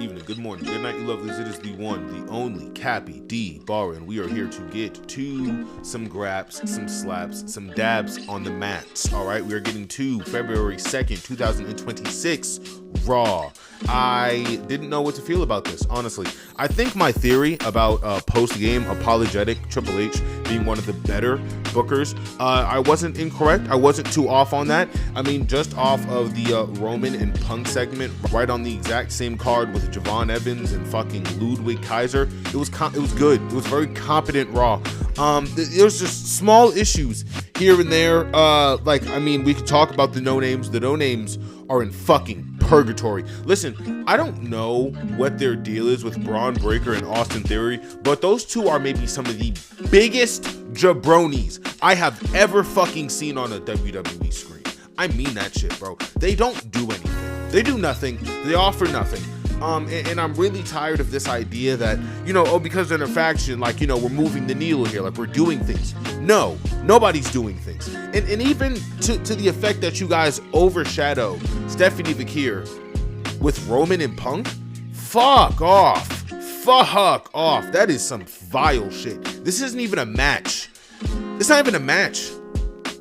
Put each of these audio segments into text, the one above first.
evening, good morning, good night, you lovelies. It is the one, the only Cappy D Bar, and we are here to get to some graps, some slaps, some dabs on the mats. All right, we are getting to February 2nd, 2026 Raw. I didn't know what to feel about this, honestly. I think my theory about post-game apologetic Triple H being one of the better bookers, I wasn't incorrect. I wasn't too off on that. I mean, just off of the Roman and Punk segment, right on the exact same card with Javon Evans and fucking Ludwig Kaiser, it was good. It was very competent Raw. There's just small issues here and there. We could talk about the no-names. The no-names are in fucking purgatory. Listen, I don't know what their deal is with Braun Breaker and Austin Theory, but those two are maybe some of the biggest jabronis I have ever fucking seen on a WWE screen. I mean that shit, bro. They don't do anything. They do nothing. They offer nothing. And I'm really tired of this idea that, because they're in a faction, we're moving the needle here, like we're doing things. No, nobody's doing things. And even to the effect that you guys overshadow Stephanie Vakir with Roman and Punk, fuck off. Fuck off. That is some vile shit. This isn't even a match. It's not even a match.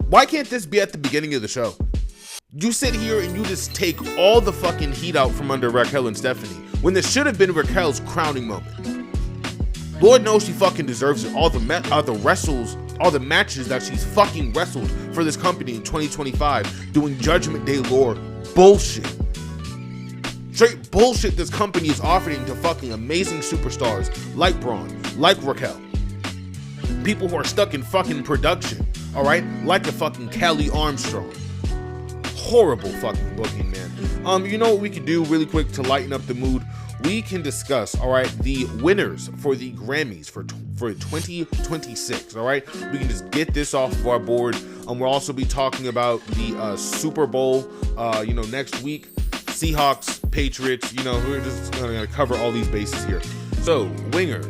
Why can't this be at the beginning of the show? You sit here and you just take all the fucking heat out from under Raquel and Stephanie when this should have been Raquel's crowning moment. Lord knows she fucking deserves it. All the matches that she's fucking wrestled for this company in 2025 doing Judgment Day lore bullshit. Straight bullshit this company is offering to fucking amazing superstars like Braun, like Raquel. People who are stuck in fucking production, all right? Like a fucking Kelly Armstrong. Horrible fucking booking, man. You know what we could do really quick to lighten up the mood? We can discuss, all right, the winners for the Grammys for 2026, all right? We can just get this off of our board. We'll also be talking about the Super Bowl, next week. Seahawks, Patriots, we're just gonna cover all these bases here. So, winner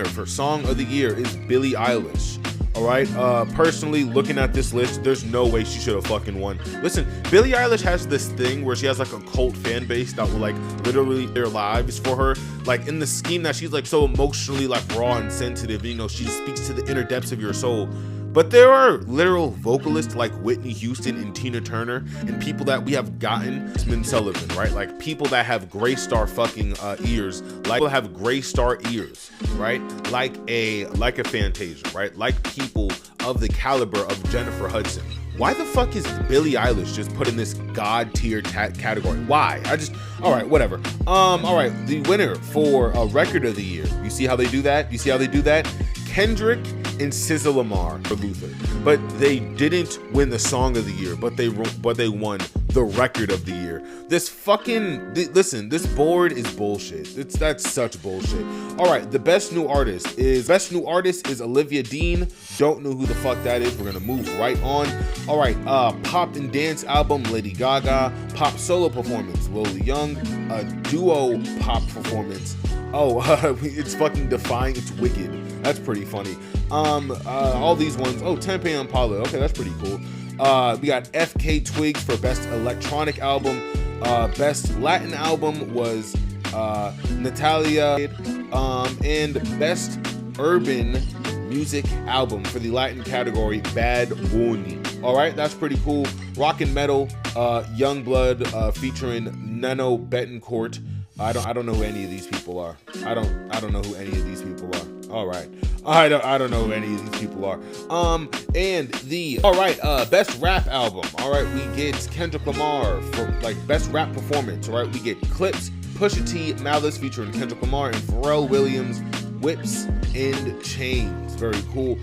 for Song of the Year is Billie Eilish. All right, personally, looking at this list, there's no way she should have fucking won. Listen, Billie Eilish has this thing where she has like a cult fan base that will like literally their lives for her. Like in the scheme that she's like so emotionally like raw and sensitive, she speaks to the inner depths of your soul. But there are literal vocalists like Whitney Houston and Tina Turner and people that we have gotten, Jasmine Sullivan, right? Like people that have gray star fucking ears, like people have gray star ears, right? Like a Fantasia, right? Like people of the caliber of Jennifer Hudson. Why the fuck is Billie Eilish just put in this god tier category? Why? All right, whatever. All right, the winner for a Record of the Year. You see how they do that? Kendrick and SZA Lamar for Luther, but they didn't win the Song of the Year, but they won the Record of the Year. This board is bullshit. That's such bullshit. All right, the best new artist is Olivia Dean. Don't know who the fuck that is. We're gonna move right on. All right, pop and dance album, Lady Gaga. Pop solo performance, Lily Young. Duo pop performance. It's fucking Defying. It's Wicked. That's pretty funny. All these ones. Tempe Impala. Okay, that's pretty cool. We got FK Twigs for best electronic album. Best Latin album was Natalia. And best urban music album for the Latin category, Bad Bunny. All right, that's pretty cool. Rock and metal, Youngblood featuring Nano Betancourt. I don't know who any of these people are. I don't know who any of these people are. All right. I don't know who any of these people are. Best rap album. All right, we get Kendrick Lamar for best rap performance. All right, we get Clips, Pusha T, Malice featuring Kendrick Lamar, and Pharrell Williams, Whips and Chains. Very cool.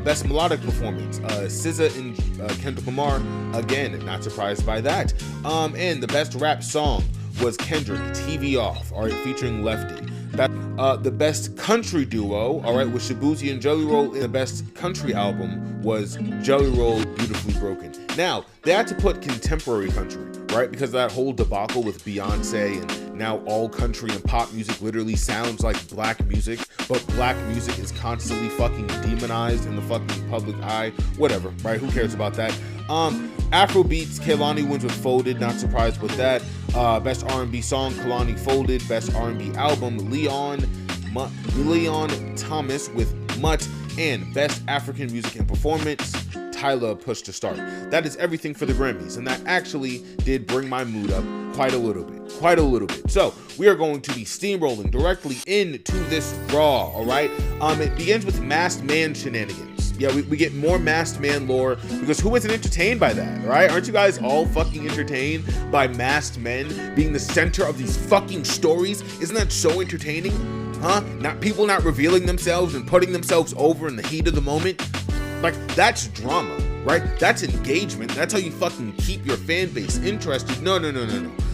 Best melodic performance, SZA and Kendrick Lamar. Again, not surprised by that. And the best rap song was Kendrick, TV Off, all right, featuring Lefty. The best country duo, all right, was Shabuzi and Jelly Roll, and the best country album was Jelly Roll, Beautifully Broken. Now, they had to put contemporary country, right, because of that whole debacle with Beyonce, and now all country and pop music literally sounds like black music, but black music is constantly fucking demonized in the fucking public eye. Whatever, right? Who cares about that? Afrobeats, Kehlani wins with Folded, not surprised with that. Best R&B Song, Kalani Folded. Best R&B Album, Leon Thomas with Mutt. And Best African Music and Performance, Tyler Push to Start. That is everything for the Grammys, and that actually did bring my mood up quite a little bit. So we are going to be steamrolling directly into this Raw, all right? It begins with Masked Man shenanigans. Yeah, we get more Masked Man lore, because who isn't entertained by that, right? Aren't you guys all fucking entertained by masked men being the center of these fucking stories? Isn't that so entertaining? Huh? People not revealing themselves and putting themselves over in the heat of the moment? Like, that's drama, right? That's engagement. That's how you fucking keep your fan base interested. No.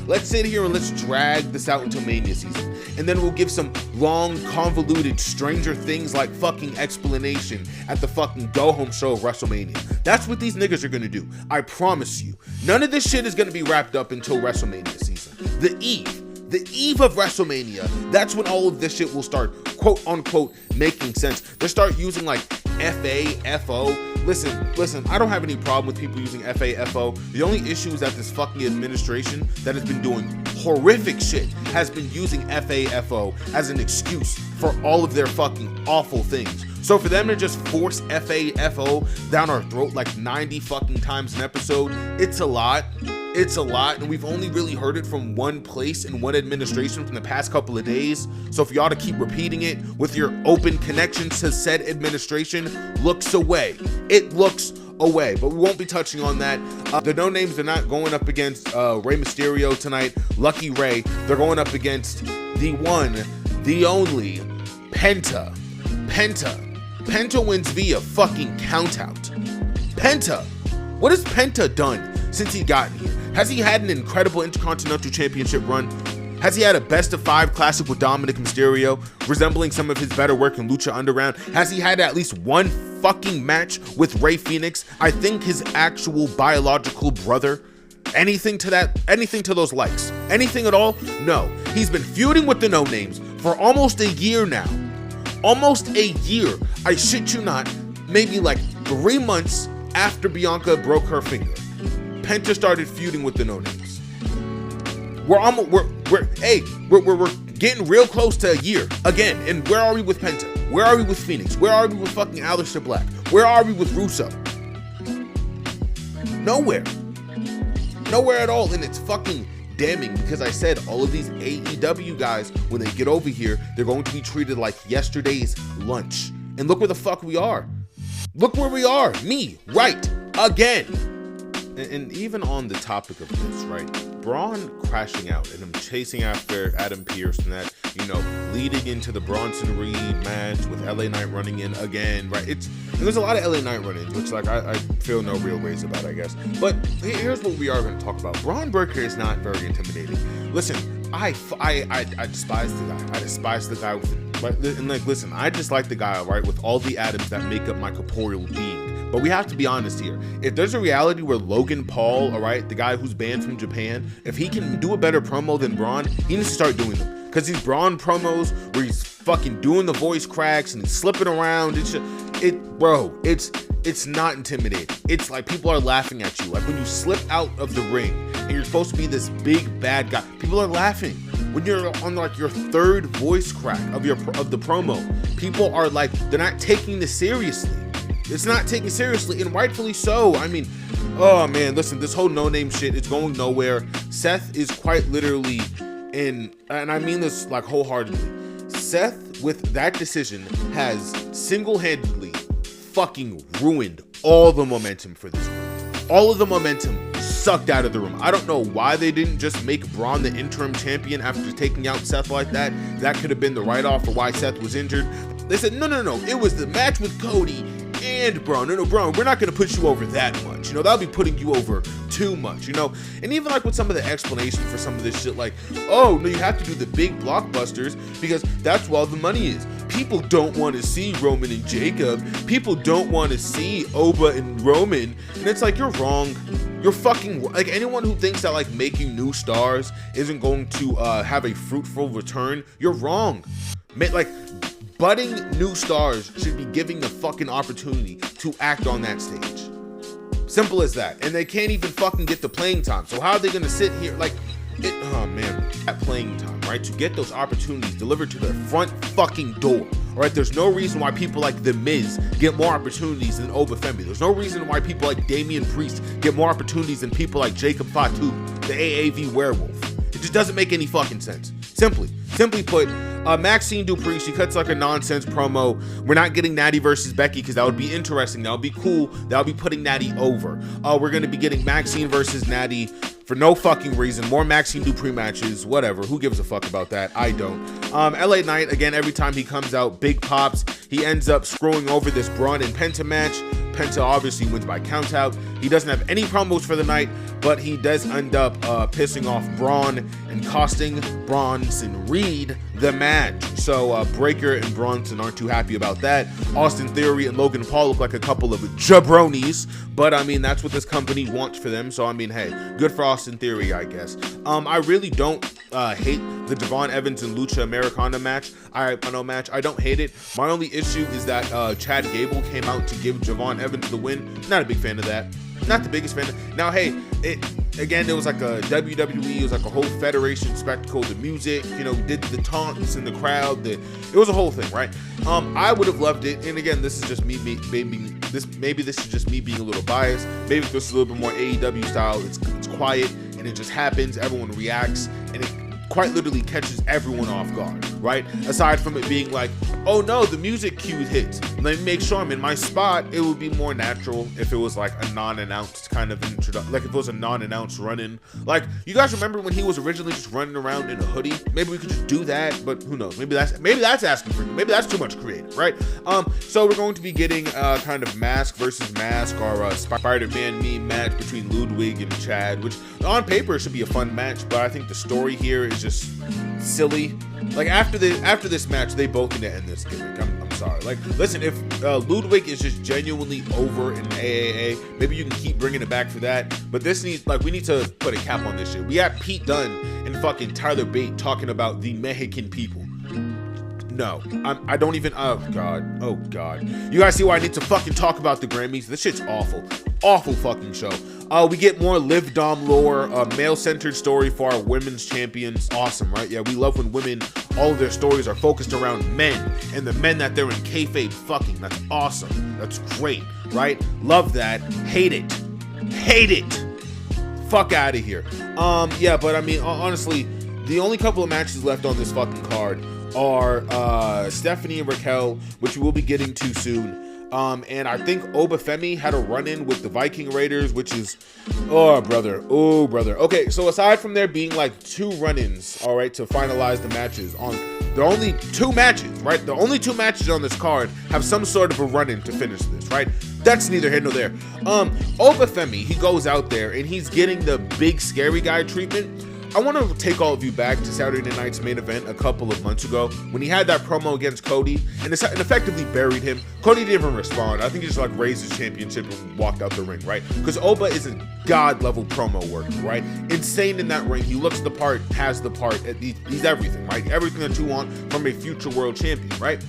Let's sit here and let's drag this out until Mania season. And then we'll give some long, convoluted, Stranger Things like fucking explanation at the fucking go-home show of WrestleMania. That's what these niggas are gonna do. I promise you. None of this shit is gonna be wrapped up until WrestleMania season. The eve of WrestleMania, that's when all of this shit will start, quote unquote, making sense. They start using like FAFO. Listen, I don't have any problem with people using FAFO. The only issue is that this fucking administration that has been doing horrific shit has been using FAFO as an excuse for all of their fucking awful things. So for them to just force FAFO down our throat like 90 fucking times an episode, it's a lot, and we've only really heard it from one place in one administration from the past couple of days. So for y'all to keep repeating it with your open connections to said administration looks away. It looks away, but we won't be touching on that. The No Names are not going up against Rey Mysterio tonight. Lucky Ray. They're going up against the one, the only, Penta. Penta wins via fucking countout. Penta. What has Penta done since he got here? Has he had an incredible Intercontinental Championship run? Has he had a best of 5 classic with Dominic Mysterio, resembling some of his better work in Lucha Underground? Has he had at least one fucking match with Rey Fenix? I think his actual biological brother. Anything to those likes? Anything at all? No. He's been feuding with the No Names for almost a year now. Almost a year. I shit you not. Maybe like 3 months after Bianca broke her finger, Penta started feuding with the No Names. We're getting real close to a year again. And where are we with Penta? Where are we with Phoenix? Where are we with fucking Aleister Black? Where are we with Russo? Nowhere at all. And it's fucking damning, because I said all of these AEW guys, when they get over here, they're going to be treated like yesterday's lunch. And look where the fuck we are. Look where we are. Me, right, again. And even on the topic of this, right, Braun crashing out and him chasing after Adam Pearce and that, leading into the Bronson Reed match with LA Knight running in again, right? There's a lot of LA Knight run-ins, which like I feel no real ways about, I guess. But here's what we are going to talk about. Braun Breaker is not very intimidating. Listen, I despise the guy. I despise the guy listen, I just like the guy, right, with all the atoms that make up my corporeal being. But we have to be honest here. If there's a reality where Logan Paul, all right, the guy who's banned from Japan, if he can do a better promo than Braun, he needs to start doing them. Because these Braun promos where he's fucking doing the voice cracks and he's slipping around, it's not intimidating. It's like people are laughing at you. Like when you slip out of the ring and you're supposed to be this big bad guy, people are laughing. When you're on like your third voice crack of the promo, people are like, they're not taking this seriously. It's not taken seriously, and rightfully so. I mean, oh man, listen, this whole No Name shit is going nowhere. Seth is quite literally and I mean this like wholeheartedly, Seth with that decision has single-handedly fucking ruined all the momentum for this room. All of the momentum sucked out of the room. I don't know why they didn't just make Braun the interim champion after taking out Seth like that. That could have been the write-off for why Seth was injured. They said, no, it was the match with Cody and Braun. No, Braun, we're not going to put you over that much. That'll be putting you over too much, And even like with some of the explanation for some of this shit, like, oh, no, you have to do the big blockbusters because that's where all the money is. People don't want to see Roman and Jacob. People don't want to see Oba and Roman. And it's like, you're wrong. You're fucking, like, anyone who thinks that like making new stars isn't going to have a fruitful return, you're wrong. Like, budding new stars should be giving the fucking opportunity to act on that stage. Simple as that. And they can't even fucking get the playing time. So how are they gonna sit here? Like, oh man, at playing time, right? To get those opportunities delivered to their front fucking door. All right, there's no reason why people like The Miz get more opportunities than Obafemi. There's no reason why people like Damian Priest get more opportunities than people like Jacob Fatu, the AAV werewolf. It just doesn't make any fucking sense. Simply put, Maxine Dupree, she cuts like a nonsense promo. We're not getting Natty versus Becky because that would be interesting. That would be cool. That would be putting Natty over. We're going to be getting Maxine versus Natty for no fucking reason. More Maxine Dupree matches, whatever. Who gives a fuck about that? I don't. LA Knight, again, every time he comes out, big pops. He ends up screwing over this Braun and Penta match. Penta obviously wins by countout. He doesn't have any promos for the night, but he does end up pissing off Braun and costing Bronson Reed the match. So Breaker and Bronson aren't too happy about that. Austin Theory and Logan Paul look like a couple of jabronis, but I mean, that's what this company wants for them. So I mean, hey, good for Austin Theory, I guess. I really don't hate the Javon Evans and Lucha Americana match. I don't hate it. My only issue is that Chad Gable came out to give Javon Evans the win. Not a big fan of that. Not the biggest fan. Now, hey, it was like a WWE, it was like a whole federation spectacle. The music, did the taunts in the crowd. It was a whole thing, right? I would have loved it. And again, this is just me maybe this is just me being a little biased. Maybe if this is a little bit more AEW style, it's quiet and it just happens. Everyone reacts and it quite literally catches everyone off guard, right? Aside from it being like, oh no, the music cue hits. Let me make sure I'm in my spot. It would be more natural if it was like a non-announced kind of introduction. Like if it was a non-announced run-in. Like, you guys remember when he was originally just running around in a hoodie? Maybe we could just do that, but who knows? Maybe that's asking for it. Maybe that's too much creative, right? So we're going to be getting kind of mask versus mask or Spider-Man meme match between Ludwig and Chad, which on paper should be a fun match, but I think the story here is just silly. Like after this match, they both need to end this gimmick. I'm sorry. Like, listen, if Ludwig is just genuinely over in AAA, maybe you can keep bringing it back for that. But this needs, we need to put a cap on this shit. We got Pete Dunne and fucking Tyler Bate talking about the Mexican people. No, I don't even. Oh god. You guys see why I need to fucking talk about the Grammys? This shit's awful fucking show. We get more Liv Dom lore, male-centered story for our women's champions. Awesome, right? Yeah, we love when women, all of their stories are focused around men and the men that they're in kayfabe fucking. That's awesome. That's great, right? Love that. Hate it. Fuck out of here. Yeah, but I mean, honestly, the only couple of matches left on this fucking card are Stephanie and Raquel, which we'll be getting to soon. And I think Obafemi had a run-in with the Viking Raiders, which is, oh brother. Okay, so aside from there being like two run-ins, all right, to finalize the matches on the only two matches, right? The only two matches on this card have some sort of a run-in to finish this, right? That's neither here nor there. Obafemi, he goes out there and he's getting the big scary guy treatment. I want to take all of you back to Saturday Night's main event a couple of months ago when he had that promo against Cody and effectively buried him. Cody didn't even respond. I think he just like raised his championship and walked out the ring, right? Because Oba is a god-level promo worker, right? Insane in that ring. He looks the part, has the part. He's everything, right? Everything that you want from a future world champion, right?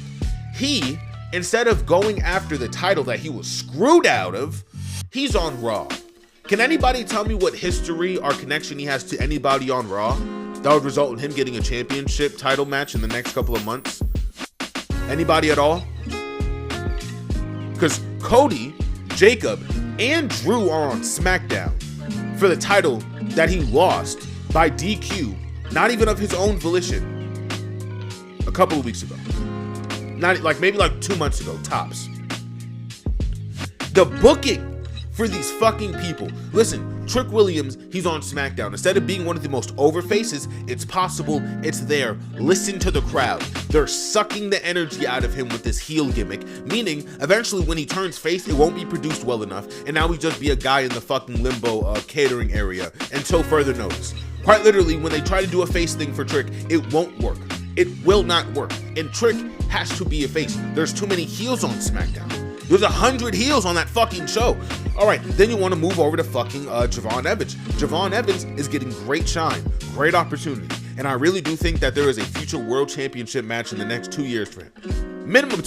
He, instead of going after the title that he was screwed out of, he's on Raw. Can anybody tell me what history or connection he has to anybody on Raw that would result in him getting a championship title match in the next couple of months? Anybody at all? Because Cody, Jacob, and Drew are on SmackDown for the title that he lost by DQ, not even of his own volition, a couple of weeks ago. Maybe 2 months ago, tops. The booking for these fucking people. Listen, Trick Williams, he's on SmackDown. Instead of being one of the most over faces, it's possible, it's there. Listen to the crowd. They're sucking the energy out of him with this heel gimmick, meaning eventually when he turns face, it won't be produced well enough, and now he'll just be a guy in the fucking limbo catering area until further notice. Quite literally, when they try to do a face thing for Trick, it won't work. It will not work. And Trick has to be a face. There's too many heels on SmackDown. There's 100 heels on that fucking show. All right, then you want to move over to fucking Javon Evans. Javon Evans is getting great shine, great opportunity. And I really do think that there is a future world championship match in the next 2 years for him. minimum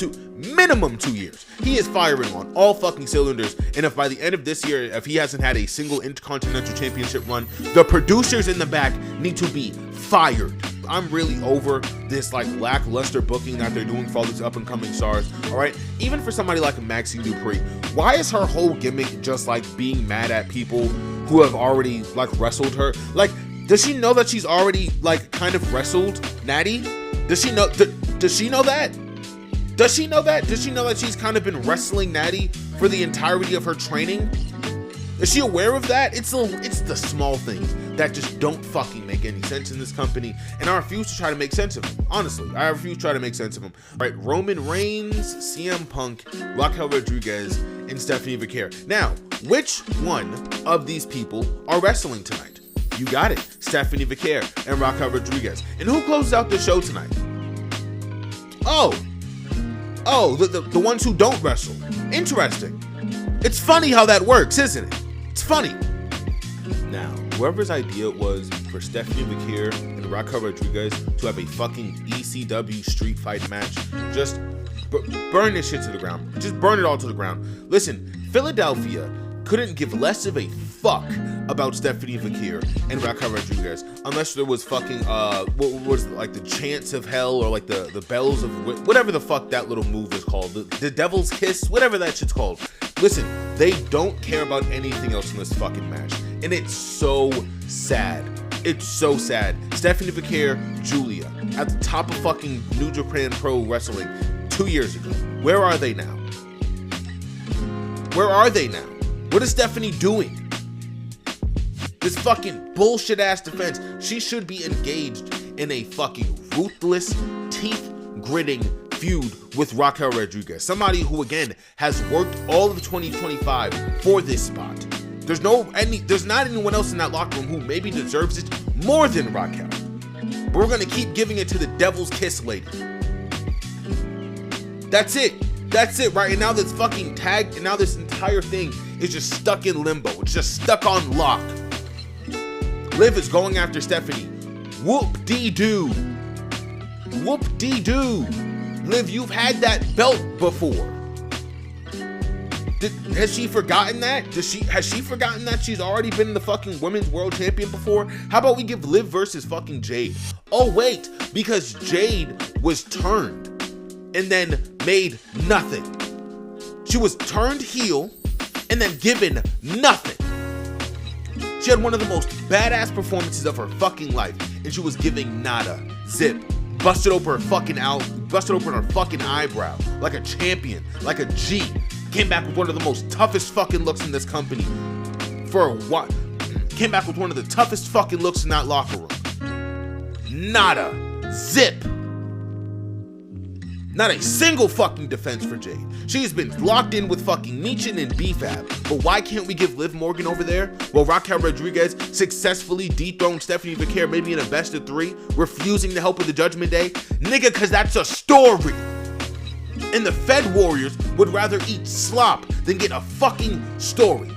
2 years. He is firing on all fucking cylinders, and if by the end of this year, if he hasn't had a single Intercontinental Championship run, the producers in the back need to be fired. I'm really over this like lackluster booking that they're doing for all these up and coming stars. All right, even for somebody like Maxine Dupree, why is her whole gimmick just like being mad at people who have already like wrestled her? Like, does she know that she's already like kind of wrestled Natty? Does she know? Does she know that? Does she know that? Does she know that she's kind of been wrestling Natty for the entirety of her training? Is she aware of that? It's the small things that just don't fucking make any sense in this company, and I refuse to try to make sense of them. Honestly, I refuse to try to make sense of them. All right, Roman Reigns, CM Punk, Raquel Rodriguez, and Stephanie Vaquer. Now, which one of these people are wrestling tonight? You got it, Stephanie Vaquer and Raquel Rodriguez. And who closes out the show tonight? Oh, the ones who don't wrestle. Interesting. It's funny how that works, isn't it? It's funny. Now, whoever's idea it was for Stephanie Vaquer and Raquel Rodriguez to have a fucking ECW street fight match, just burn this shit to the ground. Just burn it all to the ground. Listen, Philadelphia couldn't give less of a fuck about Stephanie Vaquer and Raquel Rodriguez unless there was fucking what was it, like the chants of hell or like the bells of whatever the fuck that little move is called, the devil's kiss, whatever that shit's called. Listen, they don't care about anything else in this fucking match, and it's so sad. It's so sad. Stephanie Vaquer, Julia, at the top of fucking New Japan Pro Wrestling 2 years ago. Where are they now? Where are they now? What is Stephanie doing? This fucking bullshit ass defense. She should be engaged in a fucking ruthless, teeth gritting feud with Raquel Rodriguez. Somebody who again has worked all of 2025 for this spot. There's not anyone else in that locker room who maybe deserves it more than Raquel. But we're gonna keep giving it to the devil's kiss lady. That's it. That's it, right? And now this fucking tag, and now this entire thing is just stuck in limbo. It's just stuck on lock. Liv is going after Stephanie. Whoop-dee-doo. Whoop-dee-doo. Liv, you've had that belt before. Has she forgotten that? Has she forgotten that she's already been the fucking women's world champion before? How about we give Liv versus fucking Jade? Oh wait, because Jade was turned and then made nothing. She was turned heel and then given nothing. She had one of the most badass performances of her fucking life, and she was giving nada, zip, busted open her fucking eyebrow, like a champion, like a G. Came back with one of the most toughest fucking looks in this company for a while. Came back with one of the toughest fucking looks in that locker room. Nada, zip. Not a single fucking defense for Jade. She's been locked in with fucking Michin and BFAB. But why can't we give Liv Morgan over there? Well, Raquel Rodriguez successfully dethroned Stephanie Vaquer, maybe in a best of 3, refusing to help with the Judgment Day. Nigga, cause that's a story. And the Fed Warriors would rather eat slop than get a fucking story.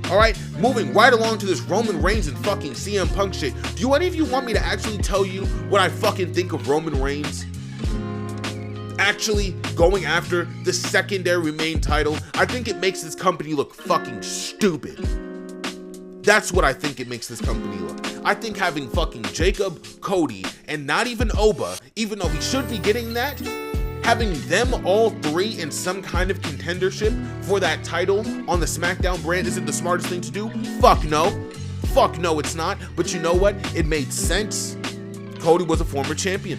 Alright, moving right along to this Roman Reigns and fucking CM Punk shit. Do any of you want me to actually tell you what I fucking think of Roman Reigns actually going after the secondary main title? I think it makes this company look fucking stupid. That's what I think it makes this company look. I think having fucking Jacob, Cody, and not even Oba, even though he should be getting that, having them all 3 in some kind of contendership for that title on the SmackDown brand isn't the smartest thing to do. Fuck no. Fuck no, it's not. But you know what? It made sense. Cody was a former champion.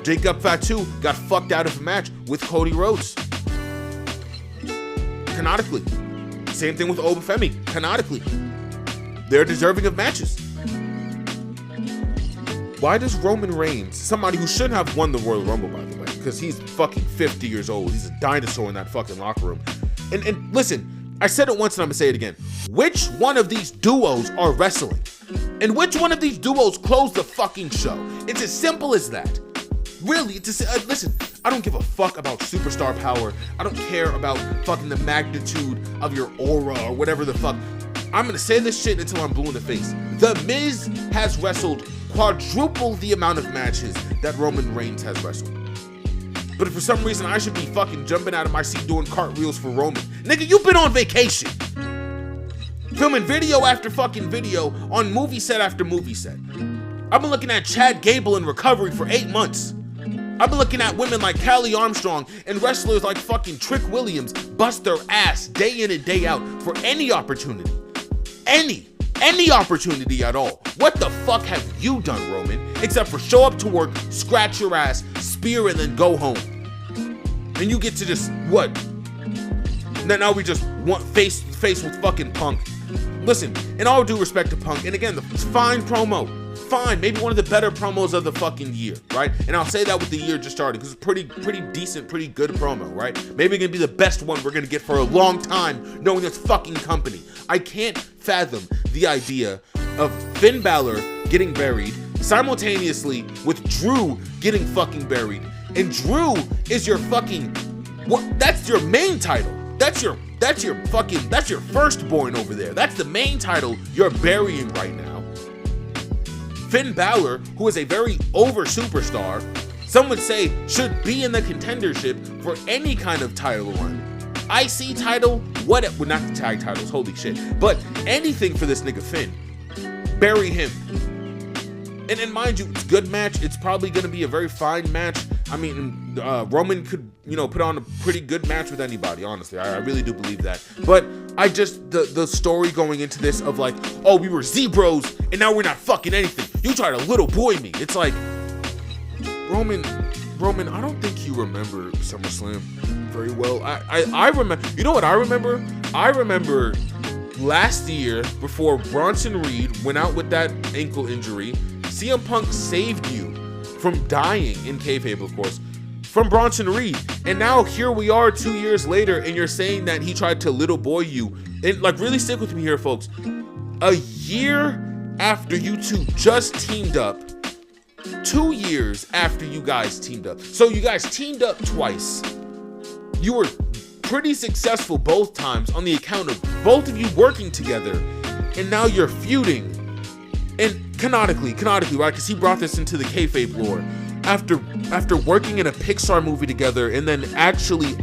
Jacob Fatu got fucked out of a match with Cody Rhodes. Canonically. Same thing with Oba Femi. Canonically. They're deserving of matches. Why does Roman Reigns, somebody who shouldn't have won the Royal Rumble, by the way, because he's fucking 50 years old. He's a dinosaur in that fucking locker room. And listen, I said it once and I'm gonna say it again. Which one of these duos are wrestling? And which one of these duos closed the fucking show? It's as simple as that. Really, listen, I don't give a fuck about superstar power. I don't care about fucking the magnitude of your aura or whatever the fuck. I'm gonna say this shit until I'm blue in the face. The Miz has wrestled quadruple the amount of matches that Roman Reigns has wrestled. But for some reason, I should be fucking jumping out of my seat doing cartwheels for Roman. Nigga, you've been on vacation. Filming video after fucking video on movie set after movie set. I've been looking at Chad Gable in recovery for 8 months. I've been looking at women like Callie Armstrong and wrestlers like fucking Trick Williams bust their ass day in and day out for any opportunity. Any opportunity at all. What the fuck have you done, Roman? Except for show up to work, scratch your ass, spear, and then go home. And you get to just, what? Now we just want face with fucking Punk. Listen, in all due respect to Punk, and again, the fine promo. Fine, maybe one of the better promos of the fucking year, right? And I'll say that with the year just started, because it's pretty decent, pretty good promo, right? Maybe gonna be the best one we're gonna get for a long time, knowing this fucking company. I can't fathom the idea of Finn Balor getting buried simultaneously with Drew getting fucking buried. And Drew is your fucking, what? That's your main title. That's your firstborn over there. That's the main title you're burying right now. Finn Balor, who is a very over superstar, some would say should be in the contendership for any kind of title run. IC title, well, not the tag titles, holy shit, but anything for this nigga Finn. Bury him. And then mind you, it's a good match. It's probably going to be a very fine match. I mean, Roman could, put on a pretty good match with anybody, honestly. I really do believe that. But I just, the story going into this of like, oh, we were Z-Bros, and now we're not fucking anything. You tried to little boy me. It's like, Roman, I don't think you remember SummerSlam very well. I remember, you know what I remember? I remember last year, before Bronson Reed went out with that ankle injury, CM Punk saved you from dying, in kayfabe of course, from Bronson Reed. And now here we are 2 years later, and you're saying that he tried to little boy you. And like, really stick with me here, folks. A year after you two just teamed up, 2 years after you guys teamed up. So you guys teamed up twice. You were pretty successful both times on the account of both of you working together, and now you're feuding. And canonically, right? Because he brought this into the kayfabe lore. After working in a Pixar movie together and then actually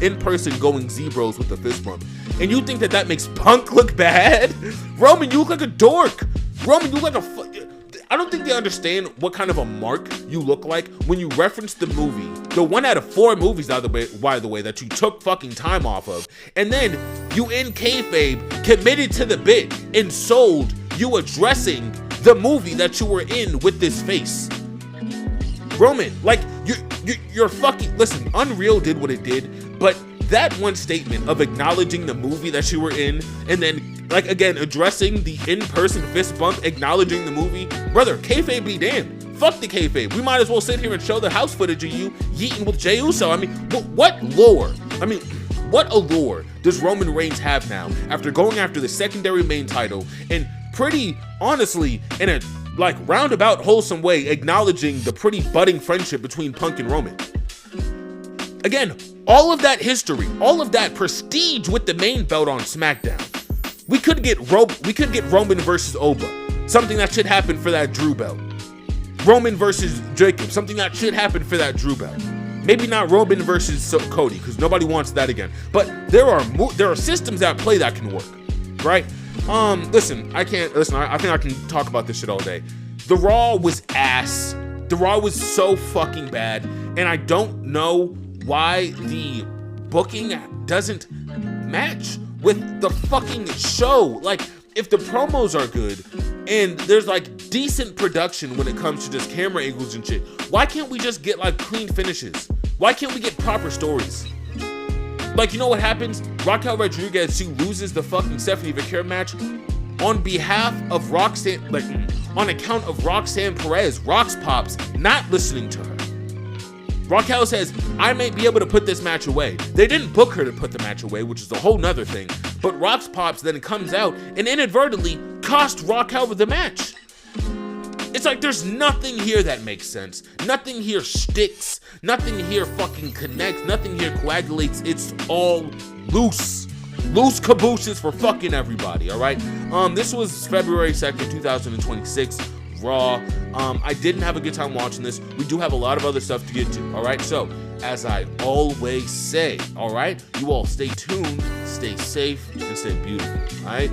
in person going Z-Bros with the fist bump. And you think that makes Punk look bad? Roman, you look like a dork. Roman, you look like I don't think they understand what kind of a mark you look like when you reference the movie. The 1 out of 4 movies, by the way, that you took fucking time off of. And then you in kayfabe committed to the bit and sold you addressing the movie that you were in with this face. Roman, like, you're fucking, listen, Unreal did what it did, but that one statement of acknowledging the movie that you were in, and then, like, again, addressing the in-person fist bump, acknowledging the movie, brother, kayfabe be damned. Fuck the kayfabe. We might as well sit here and show the house footage of you yeeting with Jey Uso. I mean, what lore? I mean, what allure does Roman Reigns have now after going after the secondary main title and pretty honestly, in a like roundabout wholesome way, acknowledging the pretty budding friendship between Punk and Roman? Again, all of that history, all of that prestige with the main belt on SmackDown. We could get Roman versus Oba, something that should happen for that Drew belt. Roman versus Jacob, something that should happen for that Drew belt. Maybe not Roman versus Cody, because nobody wants that again. But there are systems at play that can work, right? Listen, I think I can talk about this shit all day. The Raw was ass. The Raw was so fucking bad, and I don't know why the booking doesn't match with the fucking show. Like, if the promos are good and there's like decent production when it comes to just camera angles and shit, why can't we just get like clean finishes? Why can't we get proper stories? Like, you know what happens? Raquel Rodriguez, she loses the fucking Stephanie Vaquer match on behalf of Roxanne, like on account of Roxanne Perez, Rox Pops, not listening to her. Raquel says, I may be able to put this match away. They didn't book her to put the match away, which is a whole nother thing. But Rox Pops then comes out and inadvertently cost Raquel the match. It's like there's nothing here that makes sense. Nothing here sticks. Nothing here fucking connects. Nothing here coagulates. It's all loose. Loose cabooses for fucking everybody, all right? This was February 2nd, 2026. raw. I didn't have a good time watching this. We do have a lot of other stuff to get to, all right? So, as I always say, all right, you all stay tuned, stay safe, and stay beautiful, all right?